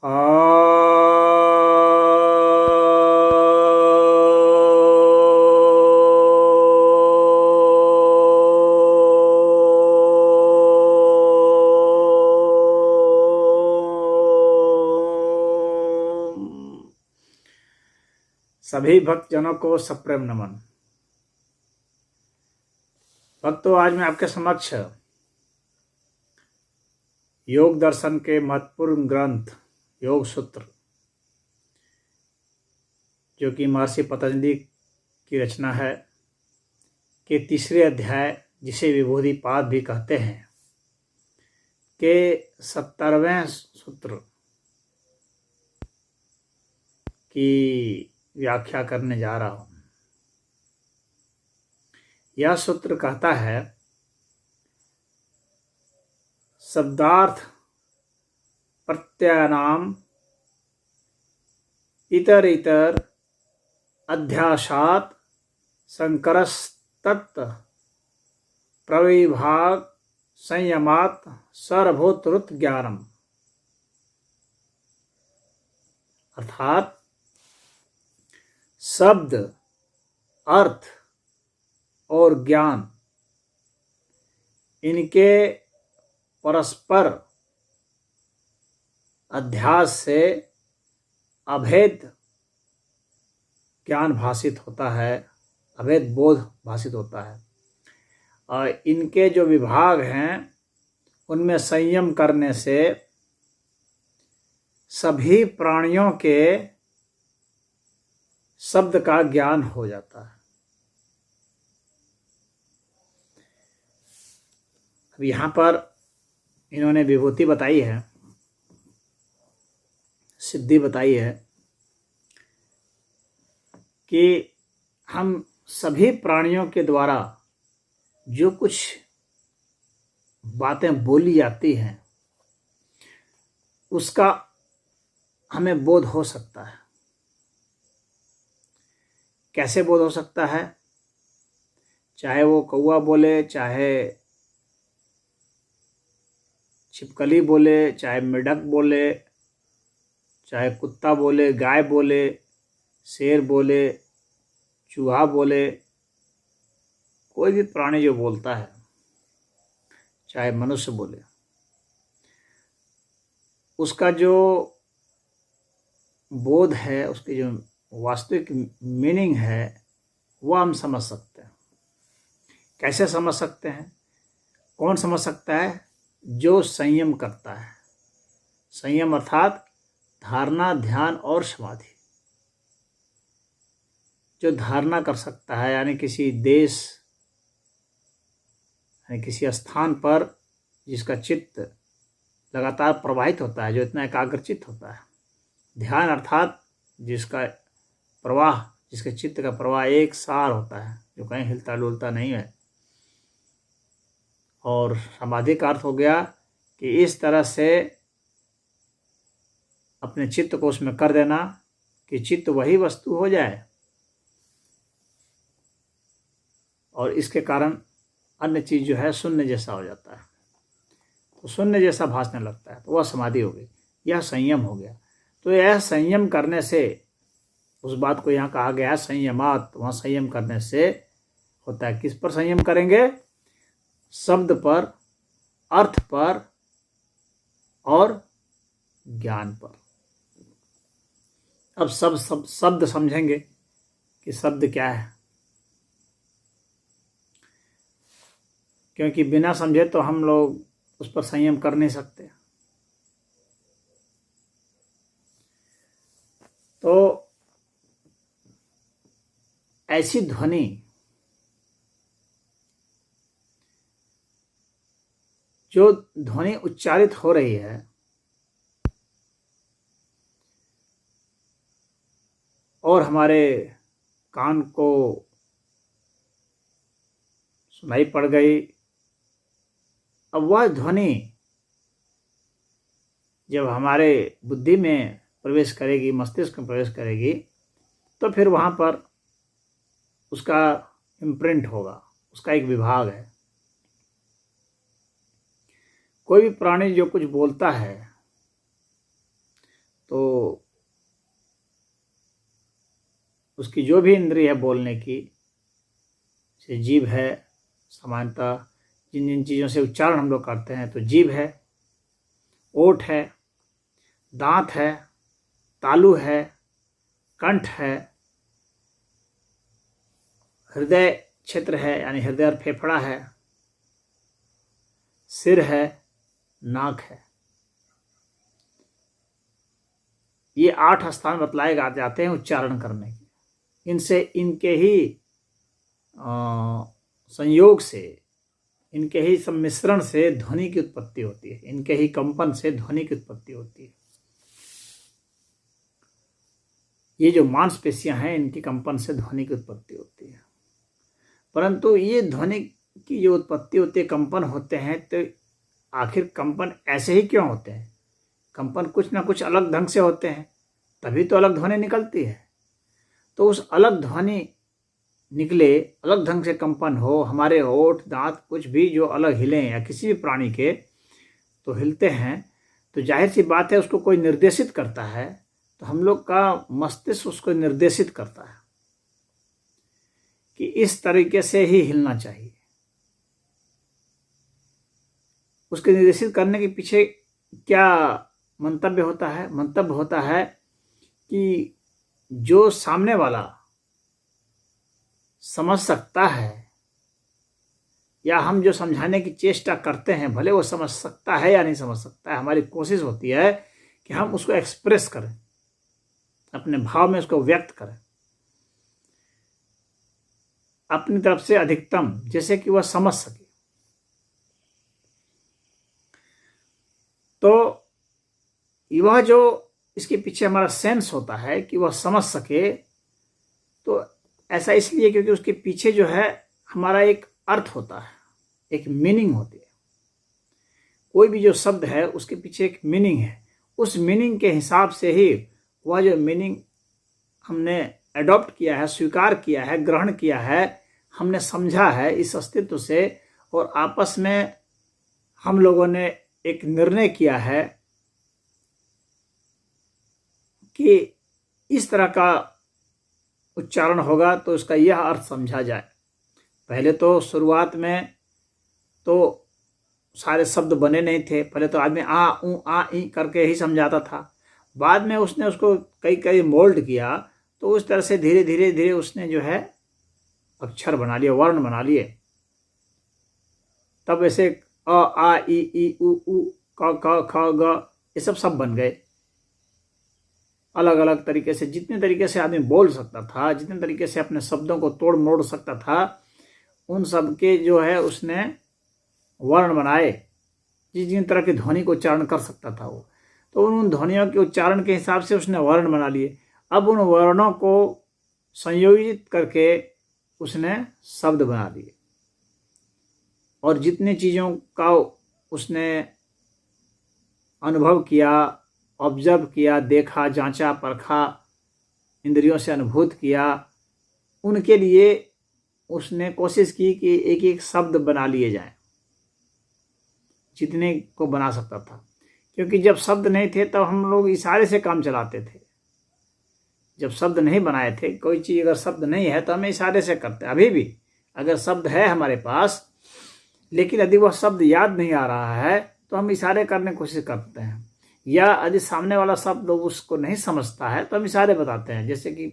सभी भक्तजनों को सप्रेम नमन। भक्तों, आज मैं आपके समक्ष योग दर्शन के महत्वपूर्ण ग्रंथ योग सूत्र, जो कि महर्षि पतंजलि की रचना है, के तीसरे अध्याय, जिसे विभूतिपाद भी कहते हैं, के 70वें सूत्र की व्याख्या करने जा रहा हूं। यह सूत्र कहता है, शब्दार्थ प्रत्ययानाम इतर इतर अध्यासात संकरस्तत् प्रविभाग संयमात सर्वभूतरुत ज्ञानम। अर्थात शब्द, अर्थ और ज्ञान, इनके परस्पर अध्यास से अभेद ज्ञान भाषित होता है, अभेद बोध भाषित होता है। और इनके जो विभाग हैं, उनमें संयम करने से सभी प्राणियों के शब्द का ज्ञान हो जाता है। अब यहाँ पर इन्होंने विभूति बताई है, सिद्धि बताई है कि हम सभी प्राणियों के द्वारा जो कुछ बातें बोली जाती हैं, उसका हमें बोध हो सकता है। कैसे बोध हो सकता है? चाहे वो कौवा बोले, चाहे छिपकली बोले, चाहे मेढक बोले, चाहे कुत्ता बोले, गाय बोले, शेर बोले, चूहा बोले, कोई भी प्राणी जो बोलता है, चाहे मनुष्य बोले, उसका जो बोध है, उसकी जो वास्तविक मीनिंग है, वह हम समझ सकते हैं। कैसे समझ सकते हैं? कौन समझ सकता है? जो संयम करता है। संयम अर्थात धारणा, ध्यान और समाधि। जो धारणा कर सकता है, यानी किसी देश, यानी किसी स्थान पर जिसका चित्त लगातार प्रवाहित होता है, जो इतना एकाग्रचित होता है। ध्यान अर्थात जिसका प्रवाह, जिसके चित्त का प्रवाह एक सार होता है, जो कहीं हिलता डुलता नहीं है। और समाधि का अर्थ हो गया कि इस तरह से अपने चित्त को उसमें कर देना कि चित्त वही वस्तु हो जाए, और इसके कारण अन्य चीज जो है शून्य जैसा हो जाता है, तो शून्य जैसा भासने लगता है, तो वह समाधि हो गई। यह संयम हो गया। तो यह संयम करने से, उस बात को यहाँ कहा गया है संयमात, वहाँ संयम करने से होता है। किस पर संयम करेंगे? शब्द पर, अर्थ पर और ज्ञान पर। अब शब्द समझेंगे कि शब्द क्या है, क्योंकि बिना समझे तो हम लोग उस पर संयम कर नहीं सकते। तो ऐसी ध्वनि जो ध्वनि उच्चारित हो रही है, और हमारे कान को सुनाई पड़ गई, अब वह ध्वनि जब हमारे बुद्धि में प्रवेश करेगी, मस्तिष्क में प्रवेश करेगी, तो फिर वहाँ पर उसका इम्प्रिंट होगा, उसका एक विभाग है। कोई भी प्राणी जो कुछ बोलता है, तो उसकी जो भी इंद्रिय है बोलने की, जैसे जीभ है, सामान्यतः जिन जिन चीज़ों से उच्चारण हम लोग करते हैं, तो जीभ है, ओठ है, दांत है, तालु है, कंठ है, हृदय क्षेत्र है यानी हृदय और फेफड़ा है, सिर है, नाक है। ये 8 स्थान बतलाए जाते हैं उच्चारण करने के। इनसे इनके ही संयोग से, इनके ही सम्मिश्रण से ध्वनि की उत्पत्ति होती है, इनके ही कंपन से ध्वनि की उत्पत्ति होती है। ये जो मांसपेशियां हैं, इनकी कंपन से ध्वनि की उत्पत्ति होती है। परंतु ये ध्वनि की जो उत्पत्ति होती है, कंपन होते हैं, तो आखिर कंपन ऐसे ही क्यों होते हैं? कंपन कुछ ना कुछ अलग ढंग से होते हैं, तभी तो अलग ध्वनि निकलती है। तो उस अलग ध्वनि निकले, अलग ढंग से कंपन हो, हमारे होठ, दांत कुछ भी जो अलग हिलें या किसी भी प्राणी के तो हिलते हैं, तो जाहिर सी बात है उसको कोई निर्देशित करता है, तो हम लोग का मस्तिष्क उसको निर्देशित करता है कि इस तरीके से ही हिलना चाहिए। उसके निर्देशित करने के पीछे क्या मंतव्य होता है? मंतव्य होता है कि जो सामने वाला समझ सकता है, या हम जो समझाने की चेष्टा करते हैं, भले वो समझ सकता है या नहीं समझ सकता है, हमारी कोशिश होती है कि हम उसको एक्सप्रेस करें, अपने भाव में उसको व्यक्त करें अपनी तरफ से अधिकतम, जैसे कि वह समझ सके। तो वह जो इसके पीछे हमारा सेंस होता है कि वह समझ सके, तो ऐसा इसलिए क्योंकि उसके पीछे जो है हमारा एक अर्थ होता है, एक मीनिंग होती है। कोई भी जो शब्द है उसके पीछे एक मीनिंग है, उस मीनिंग के हिसाब से ही वह जो मीनिंग हमने अडॉप्ट किया है, स्वीकार किया है, ग्रहण किया है, हमने समझा है इस अस्तित्व से, और आपस में हम लोगों ने एक निर्णय किया है कि इस तरह का उच्चारण होगा तो उसका यह अर्थ समझा जाए। पहले तो शुरुआत में तो सारे शब्द बने नहीं थे, पहले तो आदमी आ ऊ आ ई करके ही समझाता था। बाद में उसने उसको कई कई मोल्ड किया, तो उस तरह से धीरे धीरे धीरे उसने जो है अक्षर बना लिए, वर्ण बना लिए। तब ऐसे अ आ ई उ क ख ख ग ये सब बन गए। अलग अलग तरीके से, जितने तरीके से आदमी बोल सकता था, जितने तरीके से अपने शब्दों को तोड़ मोड़ सकता था, उन सब के जो है उसने वर्ण बनाए। जिस जिन तरह की ध्वनि को उच्चारण कर सकता था वो, तो उन ध्वनियों के उच्चारण के हिसाब से उसने वर्ण बना लिए। अब उन वर्णों को संयोजित करके उसने शब्द बना लिए, और जितनी चीज़ों का उसने अनुभव किया, ऑब्जर्व किया, देखा, जांचा, परखा, इंद्रियों से अनुभूत किया, उनके लिए उसने कोशिश की कि एक एक शब्द बना लिए जाए, जितने को बना सकता था। क्योंकि जब शब्द नहीं थे तब हम लोग इशारे से काम चलाते थे। जब शब्द नहीं बनाए थे, कोई चीज़ अगर शब्द नहीं है तो हम इशारे से करते हैं। अभी भी अगर शब्द है हमारे पास, लेकिन यदि वह शब्द याद नहीं आ रहा है तो हम इशारे करने की कोशिश करते हैं, या यदि सामने वाला शब्द उसको नहीं समझता है तो हम इशारे बताते हैं। जैसे कि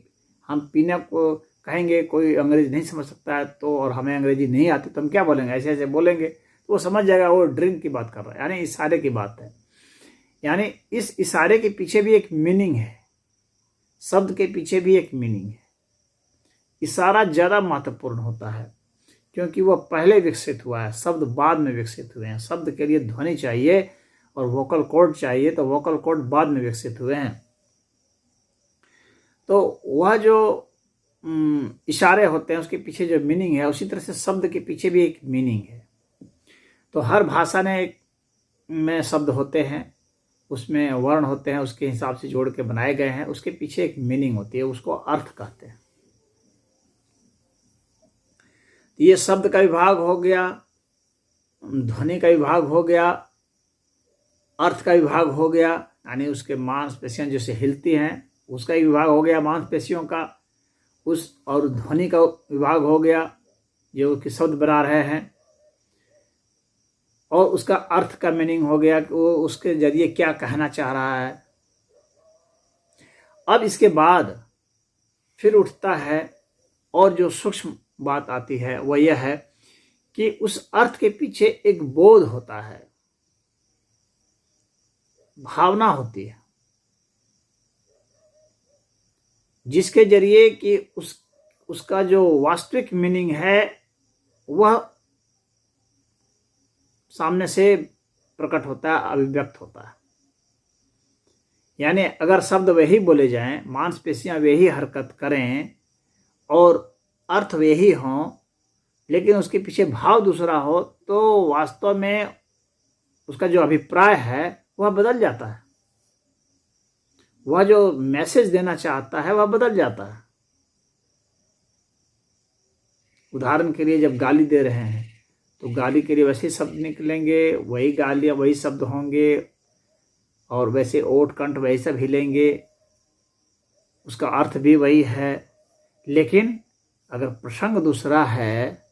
हम पीने को कहेंगे, कोई अंग्रेजी नहीं समझ सकता है तो, और हमें अंग्रेजी नहीं आती, तो हम क्या बोलेंगे? ऐसे ऐसे बोलेंगे तो वो समझ जाएगा वो ड्रिंक की बात कर रहा है, यानी इशारे की बात है। यानी इस इशारे के पीछे भी एक मीनिंग है, शब्द के पीछे भी एक मीनिंग है। इशारा ज़्यादा महत्वपूर्ण होता है क्योंकि वह पहले विकसित हुआ है, शब्द बाद में विकसित हुए हैं। शब्द के लिए ध्वनि चाहिए और वोकल कॉर्ड चाहिए, तो वोकल कॉर्ड बाद में विकसित हुए हैं। तो वह जो इशारे होते हैं उसके पीछे जो मीनिंग है, उसी तरह से शब्द के पीछे भी एक मीनिंग है। तो हर भाषा में शब्द होते हैं, उसमें वर्ण होते हैं, उसके हिसाब से जोड़ के बनाए गए हैं, उसके पीछे एक मीनिंग होती है, उसको अर्थ कहते हैं। ये शब्द का विभाग हो गया, ध्वनि का विभाग हो गया, अर्थ का विभाग हो गया, यानी उसके मांसपेशियां जैसे हिलती हैं उसका एक विभाग हो गया मांसपेशियों का, उस और ध्वनि का विभाग हो गया जो कि शब्द बना रहे हैं, और उसका अर्थ का मीनिंग हो गया कि वो उसके जरिए क्या कहना चाह रहा है। अब इसके बाद फिर उठता है और जो सूक्ष्म बात आती है वह यह है कि उस अर्थ के पीछे एक बोध होता है, भावना होती है, जिसके जरिए कि उसका जो वास्तविक मीनिंग है वह सामने से प्रकट होता है, अभिव्यक्त होता है। यानी अगर शब्द वही बोले जाएं, मांसपेशियां वही हरकत करें और अर्थ वही हों, लेकिन उसके पीछे भाव दूसरा हो, तो वास्तव में उसका जो अभिप्राय है वह बदल जाता है, वह जो मैसेज देना चाहता है वह बदल जाता है। उदाहरण के लिए जब गाली दे रहे हैं तो गाली के लिए वैसे शब्द निकलेंगे, वही गालियाँ वही शब्द होंगे और वैसे ओठ कंठ वही सब हिलेंगे, उसका अर्थ भी वही है। लेकिन अगर प्रसंग दूसरा है,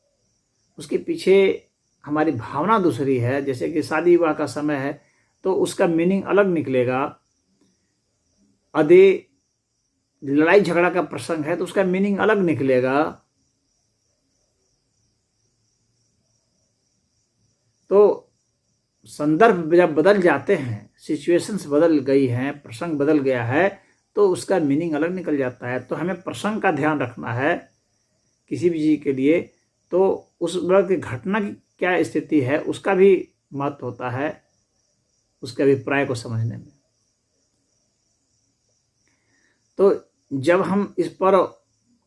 उसके पीछे हमारी भावना दूसरी है, जैसे कि शादी विवाह का समय है तो उसका मीनिंग अलग निकलेगा। यदि लड़ाई झगड़ा का प्रसंग है तो उसका मीनिंग अलग निकलेगा। तो संदर्भ जब बदल जाते हैं, सिचुएशंस बदल गई हैं, प्रसंग बदल गया है, तो उसका मीनिंग अलग निकल जाता है। तो हमें प्रसंग का ध्यान रखना है किसी भी चीज़ के लिए। तो उस वक्त की घटना की क्या स्थिति है उसका भी महत्व होता है उसके अभिप्राय को समझने में। तो जब हम इस पर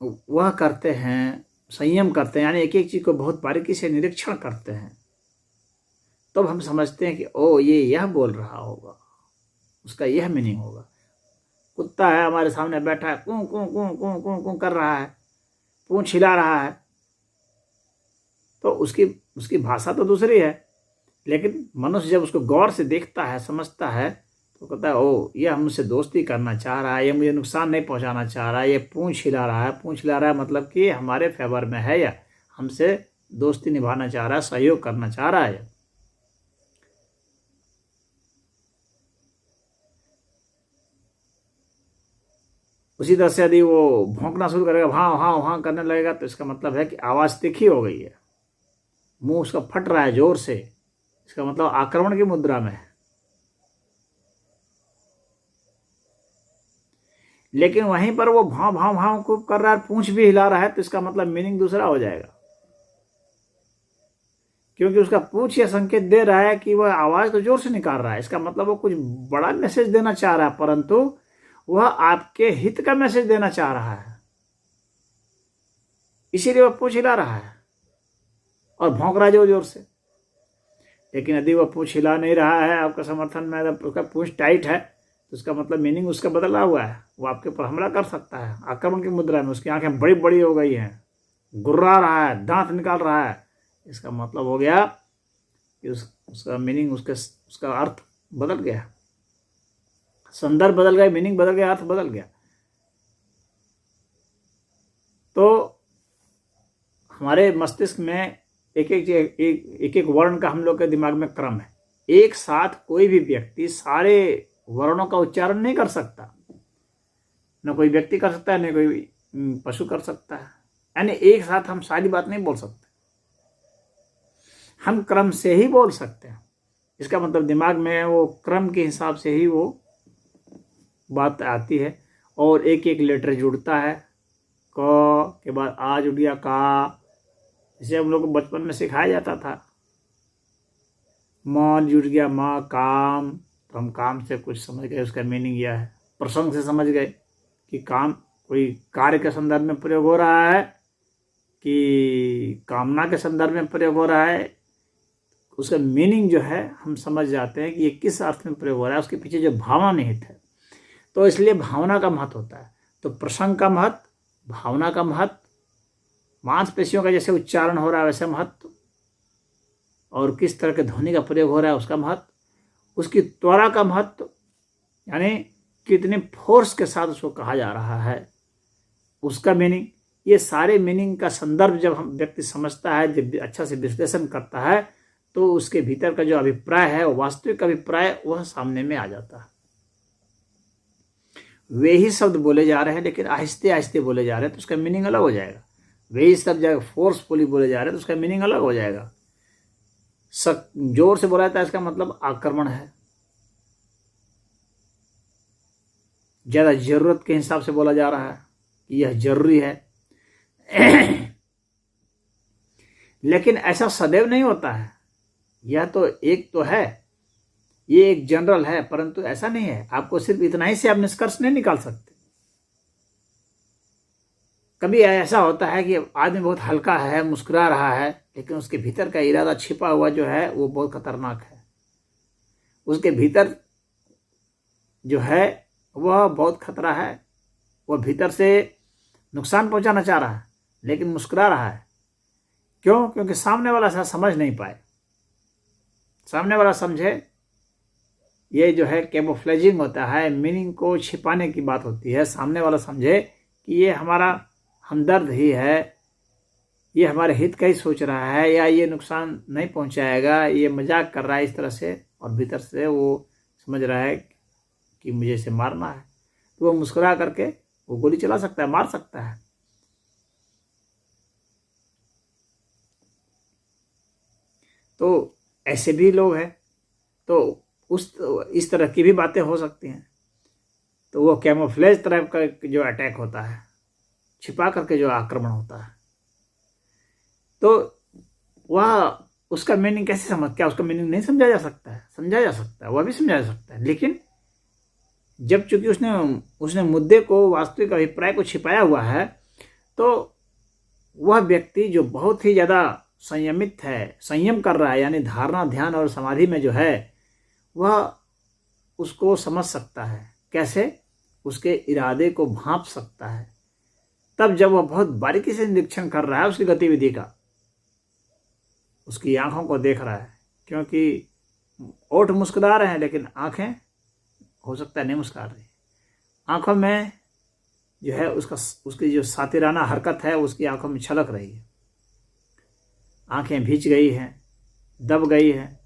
वह करते हैं, संयम करते हैं, यानी एक एक चीज़ को बहुत बारीकी से निरीक्षण करते हैं, तब हम समझते हैं कि ओ ये यह बोल रहा होगा, उसका यह मीनिंग होगा। कुत्ता है हमारे सामने बैठा है, कूं कूं कूं कूं कूं कूं कर रहा है, पूंछ हिला रहा है, तो उसकी भाषा तो दूसरी है, लेकिन मनुष्य जब उसको गौर से देखता है, समझता है, तो कहता है ओ यह हमसे दोस्ती करना चाह रहा है, यह मुझे नुकसान नहीं पहुंचाना चाह रहा है, ये पूंछ हिला रहा है। पूंछ हिला रहा है मतलब कि हमारे फेवर में है, या हमसे दोस्ती निभाना चाह रहा है, सहयोग करना चाह रहा है। उसी तरह से यदि वो भौंकना शुरू करेगा, हाँ हाँ हाँ करने लगेगा, तो इसका मतलब है कि आवाज़ तीखी हो गई है, मुंह उसका फट रहा है जोर से, इसका मतलब आक्रमण की मुद्रा में है। लेकिन वहीं पर वो भाव भाव भाव को कर रहा है, पूंछ भी हिला रहा है, तो इसका मतलब मीनिंग दूसरा हो जाएगा, क्योंकि उसका पूंछ यह संकेत दे रहा है कि वह आवाज़ तो जोर से निकाल रहा है, इसका मतलब वो कुछ बड़ा मैसेज देना चाह रहा है, परंतु वह आपके हित का मैसेज देना चाह रहा है, इसीलिए वह पूंछ हिला रहा है और भौंक रहा है जोर जोर से। लेकिन यदि वह पूंछ हिला नहीं रहा है आपका समर्थन में, उसका पूंछ टाइट है, तो उसका मतलब मीनिंग उसका बदला हुआ है, वो आपके ऊपर हमला कर सकता है आक्रमण की मुद्रा में। उसकी आंखें बड़ी बड़ी हो गई हैं, गुर्रा रहा है, दांत निकाल रहा है, इसका मतलब हो गया कि उसका मीनिंग, उसका अर्थ बदल गया, संदर्भ बदल गया, मीनिंग बदल गया, अर्थ बदल गया। तो हमारे मस्तिष्क में एक एक वर्ण का हम लोग के दिमाग में क्रम है। एक साथ कोई भी व्यक्ति सारे वर्णों का उच्चारण नहीं कर सकता, न कोई व्यक्ति कर सकता है, न कोई पशु कर सकता है। यानी एक साथ हम सारी बात नहीं बोल सकते, हम क्रम से ही बोल सकते हैं। इसका मतलब दिमाग में वो क्रम के हिसाब से ही वो बात आती है, और एक एक लेटर जुड़ता है। क के बाद आ जुड़ गया, का, जिसे हम लोग को बचपन में सिखाया जाता था। म जुड़ गया, माँ, काम, तो हम काम से कुछ समझ गए, उसका मीनिंग यह है। प्रसंग से समझ गए कि काम कोई कार्य के संदर्भ में प्रयोग हो रहा है कि कामना के संदर्भ में प्रयोग हो रहा है, उसका मीनिंग जो है हम समझ जाते हैं कि ये किस अर्थ में प्रयोग हो रहा है, उसके पीछे जो भावना निहित है। तो इसलिए भावना का महत्व होता है। तो प्रसंग का महत्व, भावना का महत्व, मांसपेशियों का जैसे उच्चारण हो रहा है वैसे महत्व, और किस तरह के ध्वनि का प्रयोग हो रहा है उसका महत्व, उसकी त्वरा का महत्व, यानी कितने फोर्स के साथ उसको कहा जा रहा है, उसका मीनिंग, ये सारे मीनिंग का संदर्भ जब हम व्यक्ति समझता है, जब अच्छा से विश्लेषण करता है, तो उसके भीतर का जो अभिप्राय है, वास्तविक अभिप्राय, वह सामने में आ जाता है। वे ही शब्द बोले जा रहे हैं लेकिन आहिस्ते आहिस्ते बोले जा रहे हैं, तो उसका मीनिंग अलग हो जाएगा। वे ही शब्द जब फोर्सफुली बोले जा रहे हैं तो उसका मीनिंग अलग हो जाएगा। जोर से बोला जाता है, इसका मतलब आक्रमण है। ज्यादा जरूरत के हिसाब से बोला जा रहा है कि यह जरूरी है। लेकिन ऐसा सदैव नहीं होता है। यह तो एक तो है, ये एक जनरल है, परंतु ऐसा नहीं है। आपको सिर्फ इतना ही से आप निष्कर्ष नहीं निकाल सकते। कभी ऐसा होता है कि आदमी बहुत हल्का है, मुस्कुरा रहा है, लेकिन उसके भीतर का इरादा छिपा हुआ जो है वो बहुत खतरनाक है। उसके भीतर जो है वह बहुत खतरा है। वह भीतर से नुकसान पहुंचाना चाह रहा है लेकिन मुस्कुरा रहा है। क्यों? क्योंकि सामने वाला ऐसा समझ नहीं पाए। सामने वाला समझे, ये जो है कैमोफ्लेजिंग होता है, मीनिंग को छिपाने की बात होती है। सामने वाला समझे कि ये हमारा हमदर्द ही है, ये हमारे हित का ही सोच रहा है, या ये नुकसान नहीं पहुंचाएगा, ये मजाक कर रहा है इस तरह से, और भीतर से वो समझ रहा है कि मुझे इसे मारना है, तो वो मुस्कुरा करके वो गोली चला सकता है, मार सकता है। तो ऐसे भी लोग हैं। तो इस तरह की भी बातें हो सकती हैं। तो वो कैमोफ्लेज तरह का जो अटैक होता है, छिपा करके जो आक्रमण होता है, तो वह उसका मीनिंग कैसे क्या उसका मीनिंग नहीं समझा जा सकता है? समझा जा सकता है, वह भी समझा जा सकता है। लेकिन जब चूंकि उसने मुद्दे को, वास्तविक अभिप्राय को छिपाया हुआ है, तो वह व्यक्ति जो बहुत ही ज्यादा संयमित है, संयम कर रहा है, यानी धारणा, ध्यान और समाधि में जो है, वह उसको समझ सकता है। कैसे? उसके इरादे को भांप सकता है। तब जब वह बहुत बारीकी से निरीक्षण कर रहा है उसकी गतिविधि का, उसकी आंखों को देख रहा है, क्योंकि ओठ मुस्कुरा रहे हैं लेकिन आंखें हो सकता है नहीं मुस्कुरा रही। आंखों में जो है उसकी जो सातिराना हरकत है उसकी आंखों में छलक रही है। आंखें भींच गई हैं, दब गई हैं,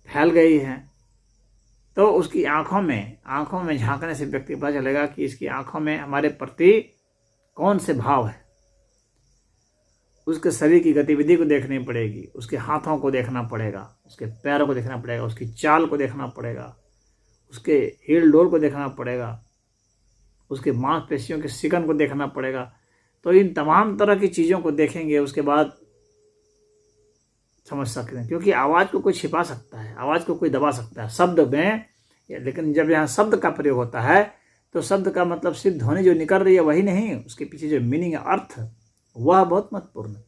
फैल गई हैं। तो उसकी आंखों में झांकने से व्यक्ति को पता चलेगा कि इसकी आंखों में हमारे प्रति कौन से भाव है। उसके शरीर की गतिविधि को देखनी पड़ेगी, उसके हाथों को देखना पड़ेगा, उसके पैरों को देखना पड़ेगा, उसकी चाल को देखना पड़ेगा, उसके हिल डोल को देखना पड़ेगा, उसके मांसपेशियों के सिकन को देखना पड़ेगा। तो इन तमाम तरह की चीज़ों को देखेंगे, उसके बाद समझ सकते हैं। क्योंकि आवाज़ को कोई छिपा सकता है, आवाज़ को कोई दबा सकता है शब्द में, लेकिन जब यहाँ शब्द का प्रयोग होता है तो शब्द का मतलब सिर्फ ध्वनि जो निकल रही है वही नहीं, उसके पीछे जो मीनिंग है, अर्थ, वह बहुत महत्वपूर्ण है।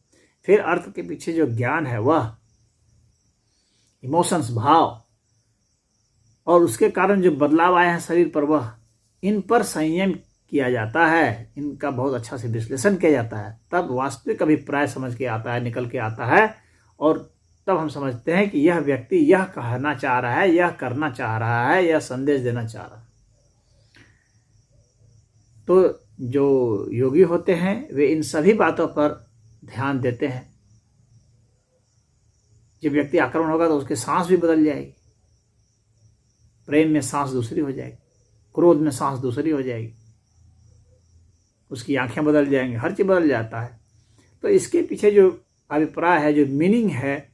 फिर अर्थ के पीछे जो ज्ञान है, वह इमोशंस, भाव, और उसके कारण जो बदलाव आए हैं शरीर पर, वह इन पर संयम किया जाता है, इनका बहुत अच्छा से विश्लेषण किया जाता है। तब वास्तविक अभिप्राय समझ के आता है, निकल के आता है, और तब हम समझते हैं कि यह व्यक्ति यह कहना चाह रहा है, यह करना चाह रहा है, यह संदेश देना चाह रहा है। तो जो योगी होते हैं वे इन सभी बातों पर ध्यान देते हैं। जब व्यक्ति आक्रमण होगा तो उसकी सांस भी बदल जाएगी, प्रेम में सांस दूसरी हो जाएगी, क्रोध में सांस दूसरी हो जाएगी, उसकी आंखें बदल जाएंगी, हर चीज बदल जाता है। तो इसके पीछे जो अभिप्राय है, जो मीनिंग है,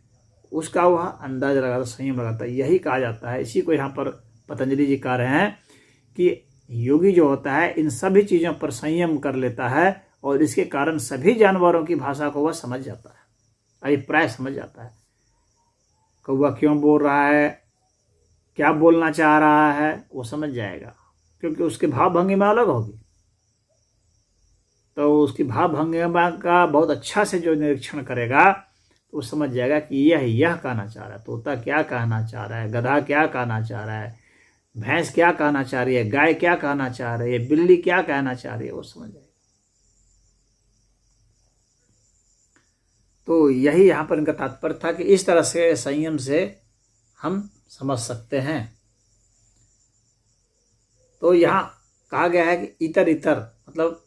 उसका वह अंदाज लगाता, संयम लगाता है। यही कहा जाता है, इसी को यहाँ पर पतंजलि जी कह रहे हैं कि योगी जो होता है इन सभी चीज़ों पर संयम कर लेता है, और इसके कारण सभी जानवरों की भाषा को वह समझ जाता है, अभिप्राय समझ जाता है। कौवा क्यों बोल रहा है, क्या बोलना चाह रहा है, वो समझ जाएगा, क्योंकि उसके भाव भंगिमा अलग होगी। तो उसकी भाव भंगिमा का बहुत अच्छा से जो निरीक्षण करेगा तो वो समझ जाएगा कि यह कहना चाह रहा है, तोता क्या कहना चाह रहा है, गधा क्या कहना चाह रहा है, भैंस क्या कहना चाह रही है, गाय क्या कहना चाह रही है, बिल्ली क्या कहना चाह रही है, वो समझ जाएगा। तो यही यहाँ पर इनका तात्पर्य था कि इस तरह से संयम से हम समझ सकते हैं। तो यहाँ कहा गया है कि इतर इतर मतलब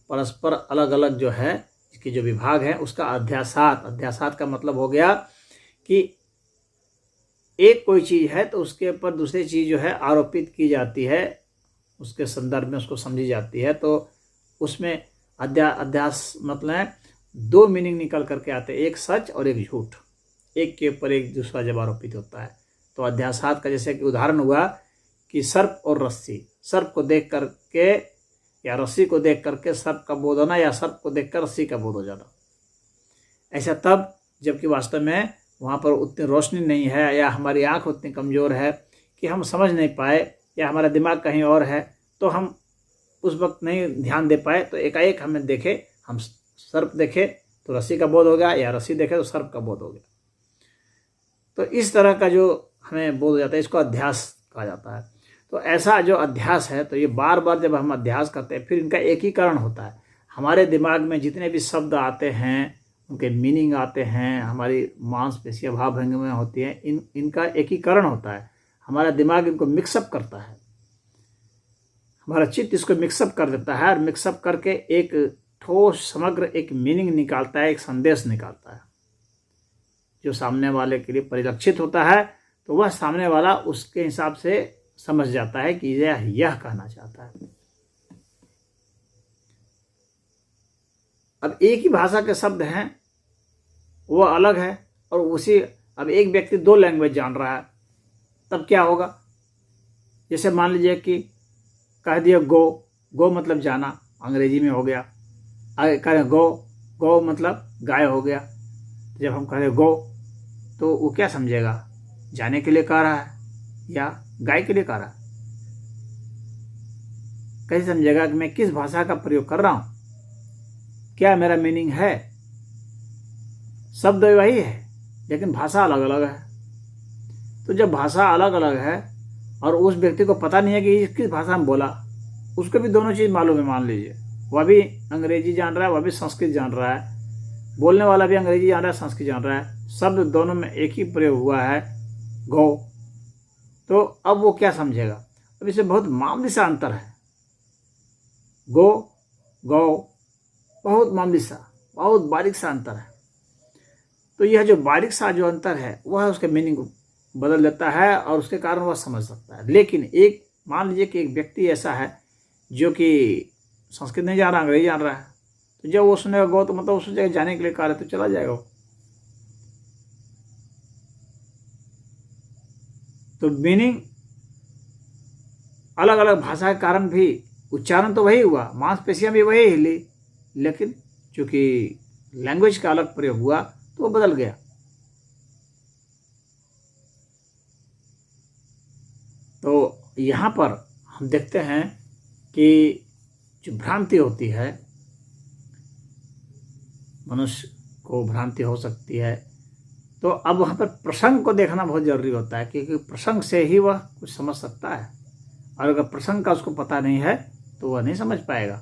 परस्पर अलग अलग जो है इसके जो विभाग है उसका अध्यासात। अध्यासात का मतलब हो गया कि एक कोई चीज़ है तो उसके ऊपर दूसरी चीज़ जो है आरोपित की जाती है, उसके संदर्भ में उसको समझी जाती है। तो उसमें अध्यास मतलब दो मीनिंग निकल करके आते हैं, एक सच और एक झूठ, एक के ऊपर एक दूसरा जब आरोपित होता है। तो अध्यासात का जैसे कि उदाहरण हुआ कि सर्प और रस्सी, सर्प को देख करके या रस्सी को देख करके सर्प का बोध होना या सर्प को देखकर रस्सी का बोध हो जाना। ऐसा तब जबकि वास्तव में वहाँ पर उतनी रोशनी नहीं है या हमारी आँख उतनी कमज़ोर है कि हम समझ नहीं पाए या हमारा दिमाग कहीं और है तो हम उस वक्त नहीं ध्यान दे पाए। तो एकाएक हमें देखे, हम सर्प देखे तो रस्सी का बोध हो गया या रस्सी देखे तो सर्प का बोध हो गया। तो इस तरह का जो हमें बोध हो जाता है इसको अध्यास कहा जाता है। तो ऐसा जो अध्यास है तो ये बार बार जब हम अध्यास करते हैं फिर इनका एकीकरण होता है। हमारे दिमाग में जितने भी शब्द आते हैं उनके मीनिंग आते हैं, हमारी मांसपेशियां भाव भंगी में होती हैं, इनका एकीकरण होता है। हमारा दिमाग इनको मिक्सअप करता है, हमारा चित्त इसको मिक्सअप कर देता है और मिक्सअप करके एक ठोस समग्र एक मीनिंग निकालता है, एक संदेश निकालता है जो सामने वाले के लिए परिलक्षित होता है। तो वह सामने वाला उसके हिसाब से समझ जाता है कि यह कहना चाहता है। अब एक ही भाषा के शब्द हैं, वो अलग है और उसी अब एक व्यक्ति दो लैंग्वेज जान रहा है तब क्या होगा। जैसे मान लीजिए कि कह दिया गो, गो मतलब जाना, अंग्रेजी में हो गया। आगे कह रहे गो, गो मतलब गाय हो गया। जब हम कह रहे गो तो वो क्या समझेगा, जाने के लिए कह रहा है या गाय के लिए कह रहा है। कैसे समझेगा कि मैं किस भाषा का प्रयोग कर रहा हूं, क्या मेरा मीनिंग है। शब्द वही है लेकिन भाषा अलग अलग है। तो जब भाषा अलग अलग है और उस व्यक्ति को पता नहीं है कि किस भाषा में बोला, उसको भी दोनों चीज़ मालूम है। मान लीजिए वह भी अंग्रेजी जान रहा है, वह भी संस्कृत जान रहा है, बोलने वाला भी अंग्रेजी जान रहा है, संस्कृत जान रहा है, शब्द दोनों में एक ही प्रयोग हुआ है गो। तो अब वो क्या समझेगा। अब इसमें बहुत मामूली सा अंतर है, गो गौ बहुत मामूली सा, बहुत बारीक सा अंतर है। तो यह जो बारीक सा जो अंतर है वह उसके मीनिंग को बदल देता है और उसके कारण वह समझ सकता है। लेकिन एक मान लीजिए कि एक व्यक्ति ऐसा है जो कि संस्कृत नहीं जान रहा, अंग्रेजी जान रहा है, तो जब वो सुनेगा गो तो मतलब उस जगह जाने के लिए कह रहे तो चला जाएगा वो। तो मीनिंग अलग अलग भाषा के कारण भी उच्चारण तो वही हुआ, मांसपेशियां भी वही हिली, लेकिन चूंकि लैंग्वेज का अलग प्रयोग हुआ तो वो बदल गया। तो यहाँ पर हम देखते हैं कि जो भ्रांति होती है, मनुष्य को भ्रांति हो सकती है। तो अब वहाँ पर प्रसंग को देखना बहुत जरूरी होता है क्योंकि प्रसंग से ही वह कुछ समझ सकता है और अगर प्रसंग का उसको पता नहीं है तो वह नहीं समझ पाएगा।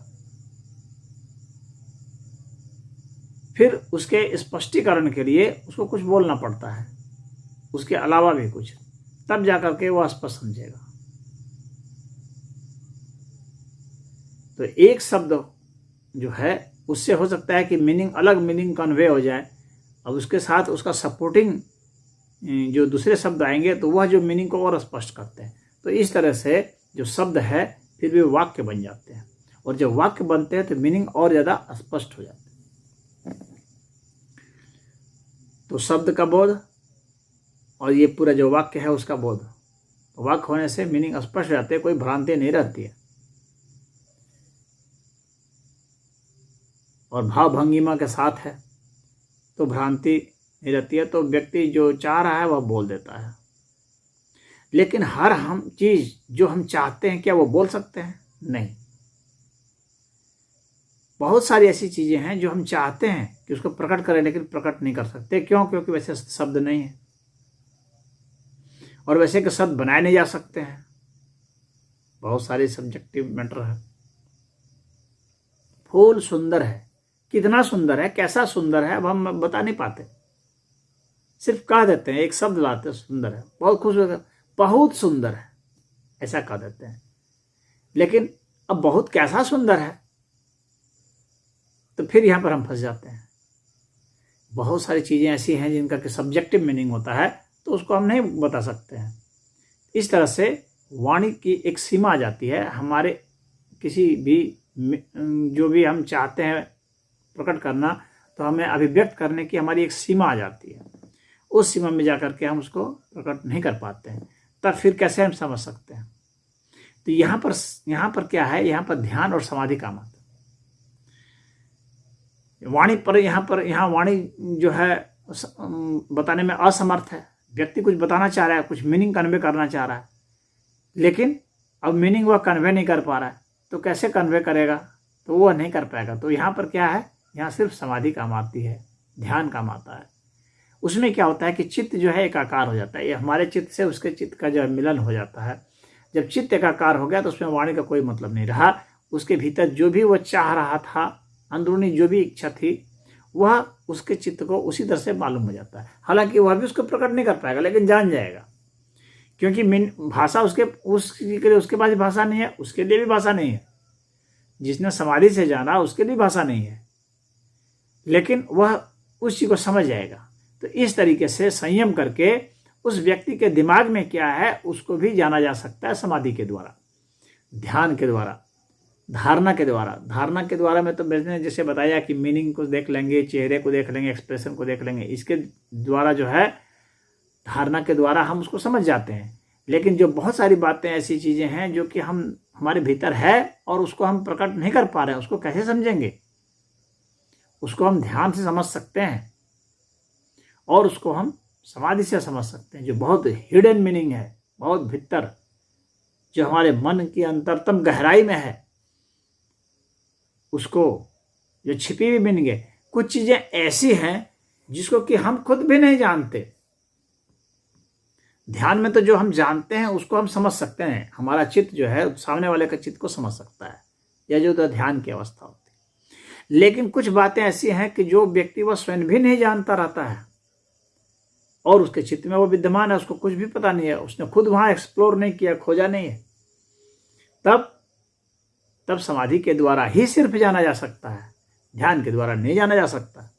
फिर उसके स्पष्टीकरण के लिए उसको कुछ बोलना पड़ता है, उसके अलावा भी कुछ, तब जाकर के वह स्पष्ट समझेगा। तो एक शब्द जो है उससे हो सकता है कि मीनिंग अलग मीनिंग कन्वे हो जाए, अब उसके साथ उसका सपोर्टिंग जो दूसरे शब्द आएंगे तो वह जो मीनिंग को और स्पष्ट करते हैं। तो इस तरह से जो शब्द है फिर भी वाक्य बन जाते हैं और जब वाक्य बनते हैं तो मीनिंग और ज़्यादा स्पष्ट हो जाते हैं। तो शब्द का बोध और ये पूरा जो वाक्य है उसका बोध, तो वाक्य होने से मीनिंग स्पष्ट हो जाते हैं, कोई भ्रांति नहीं रहती है। और भाव भंगिमा के साथ है तो भ्रांति नहीं रहती है। तो व्यक्ति जो चाह रहा है वह बोल देता है। लेकिन हर हम चीज़ जो हम चाहते हैं क्या वो बोल सकते हैं? नहीं। बहुत सारी ऐसी चीज़ें हैं जो हम चाहते हैं कि उसको प्रकट करें लेकिन प्रकट नहीं कर सकते। क्यों? क्योंकि वैसे शब्द नहीं है और वैसे के शब्द बनाए नहीं जा सकते हैं। बहुत सारे सब्जेक्टिव मैटर है। फूल सुंदर है, कितना सुंदर है, कैसा सुंदर है, अब हम बता नहीं पाते, सिर्फ कह देते हैं, एक शब्द लाते हैं सुंदर है, बहुत खुश होकर बहुत सुंदर है, ऐसा कह देते हैं। लेकिन अब बहुत कैसा सुंदर है, तो फिर यहाँ पर हम फंस जाते हैं। बहुत सारी चीज़ें ऐसी हैं जिनका कि सब्जेक्टिव मीनिंग होता है, तो उसको हम नहीं बता सकते हैं। इस तरह से वाणी की एक सीमा आ जाती है। हमारे किसी भी जो भी हम चाहते हैं प्रकट करना, तो हमें अभिव्यक्त करने की हमारी एक सीमा आ जाती है। उस सीमा में जाकर के हम उसको प्रकट नहीं कर पाते हैं, तब फिर कैसे हम समझ सकते हैं। तो यहाँ पर क्या है, यहाँ पर ध्यान और समाधि काम आता है। वाणी पर यहाँ वाणी जो है बताने में असमर्थ है। व्यक्ति कुछ बताना चाह रहा है, कुछ मीनिंग कन्वे करना चाह रहा है, लेकिन अब मीनिंग वह कन्वे नहीं कर पा रहा है, तो कैसे कन्वे करेगा, तो वह नहीं कर पाएगा। तो यहाँ पर क्या है, यहाँ सिर्फ समाधि काम आती है, ध्यान काम आता है। उसमें क्या होता है कि चित्त जो है एकाकार हो जाता है। ये हमारे चित्त से उसके चित्त का जो मिलन हो जाता है। जब चित्त एकाकार हो गया तो उसमें वाणी का कोई मतलब नहीं रहा। उसके भीतर जो भी वह चाह रहा था, अंदरूनी जो भी इच्छा थी, वह उसके चित्त को उसी तरह से मालूम हो जाता है। हालांकि वह भी उसको प्रकट नहीं कर पाएगा, लेकिन जान जाएगा, क्योंकि भाषा उसके लिए उसके पास भाषा नहीं है, उसके लिए भी भाषा नहीं है। जिसने समाधि से जाना उसके लिए भाषा नहीं है, लेकिन वह उस चीज को समझ जाएगा। तो इस तरीके से संयम करके उस व्यक्ति के दिमाग में क्या है उसको भी जाना जा सकता है, समाधि के द्वारा, ध्यान के द्वारा, धारणा के द्वारा। धारणा के द्वारा में तो मैंने जैसे बताया कि मीनिंग को देख लेंगे, चेहरे को देख लेंगे, एक्सप्रेशन को देख लेंगे, इसके द्वारा जो है धारणा के द्वारा हम उसको समझ जाते हैं। लेकिन जो बहुत सारी बातें ऐसी चीजें हैं जो कि हमारे भीतर है और उसको हम प्रकट नहीं कर पा रहे हैं, उसको कैसे समझेंगे। उसको हम ध्यान से समझ सकते हैं और उसको हम समाधि से समझ सकते हैं, जो बहुत हिडन मीनिंग है, बहुत भीतर, जो हमारे मन की अंतरतम गहराई में है, उसको जो छिपी हुई मीनिंग है। कुछ चीजें ऐसी हैं जिसको कि हम खुद भी नहीं जानते। ध्यान में तो जो हम जानते हैं उसको हम समझ सकते हैं, हमारा चित्त जो है सामने वाले का चित्त को समझ सकता है, या जो तो ध्यान की अवस्था होती है। लेकिन कुछ बातें ऐसी हैं कि जो व्यक्ति वह स्वयं भी नहीं जानता रहता है और उसके चित्त में वो विद्यमान है, उसको कुछ भी पता नहीं है, उसने खुद वहां एक्सप्लोर नहीं किया, खोजा नहीं है, तब समाधि के द्वारा ही सिर्फ जाना जा सकता है, ध्यान के द्वारा नहीं जाना जा सकता।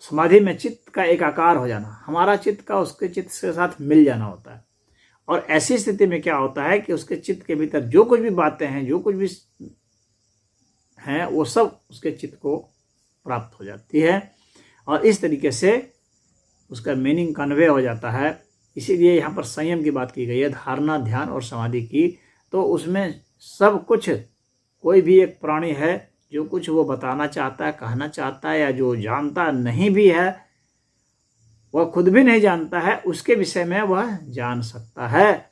समाधि में चित्त का एकाकार हो जाना, हमारा चित्त का उसके चित्त के साथ मिल जाना होता है। और ऐसी स्थिति में क्या होता है कि उसके चित्त के भीतर जो कुछ भी बातें हैं, जो कुछ भी हैं, वो सब उसके चित्त को प्राप्त हो जाती है और इस तरीके से उसका मीनिंग कन्वे हो जाता है। इसीलिए यहाँ पर संयम की बात की गई है, धारणा, ध्यान और समाधि की। तो उसमें सब कुछ, कोई भी एक प्राणी है जो कुछ वो बताना चाहता है, कहना चाहता है, या जो जानता नहीं भी है, वह खुद भी नहीं जानता है, उसके विषय में वह जान सकता है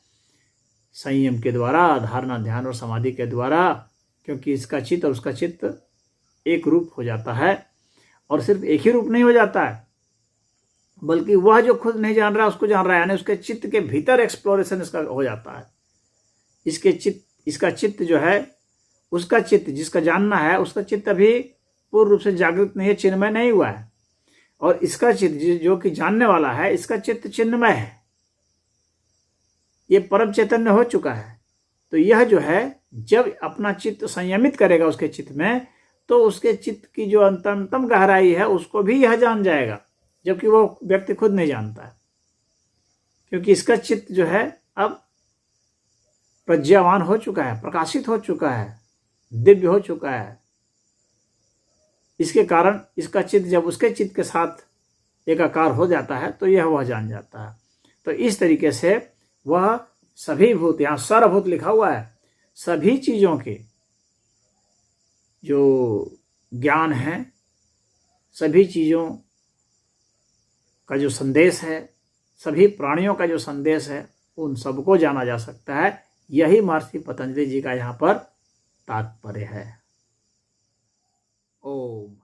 संयम के द्वारा, धारणा, ध्यान और समाधि के द्वारा। क्योंकि इसका चित्त और उसका चित्त एक रूप हो जाता है, और सिर्फ एक ही रूप नहीं हो जाता है, बल्कि वह जो खुद नहीं जान रहा उसको जान रहा है, यानी उसके चित्त के भीतर एक्सप्लोरेशन इसका हो जाता है। इसका चित्त जो है, उसका चित्त जिसका जानना है, उसका चित्त अभी पूर्ण रूप से जागृत नहीं है, चिन्मय नहीं हुआ है। और इसका चित्त जो कि जानने वाला है, इसका चित्त चिन्मय है, ये परम चैतन्य हो चुका है। तो यह जो है, जब अपना चित्त संयमित करेगा उसके चित्त में, तो उसके चित्त की जो अंतरतम गहराई है उसको भी यह जान जाएगा, जबकि वो व्यक्ति खुद नहीं जानता है। क्योंकि इसका चित्त जो है अब प्रज्ञावान हो चुका है, प्रकाशित हो चुका है, दिव्य हो चुका है। इसके कारण इसका चित्त जब उसके चित्त के साथ एकाकार हो जाता है तो यह वह जान जाता है। तो इस तरीके से वह सभी भूत, यहाँ सर्वभूत लिखा हुआ है, सभी चीजों के जो ज्ञान है, सभी चीजों का जो संदेश है, सभी प्राणियों का जो संदेश है, उन सबको जाना जा सकता है। यही महर्षि पतंजलि जी का यहाँ पर तात्पर्य है। ओम।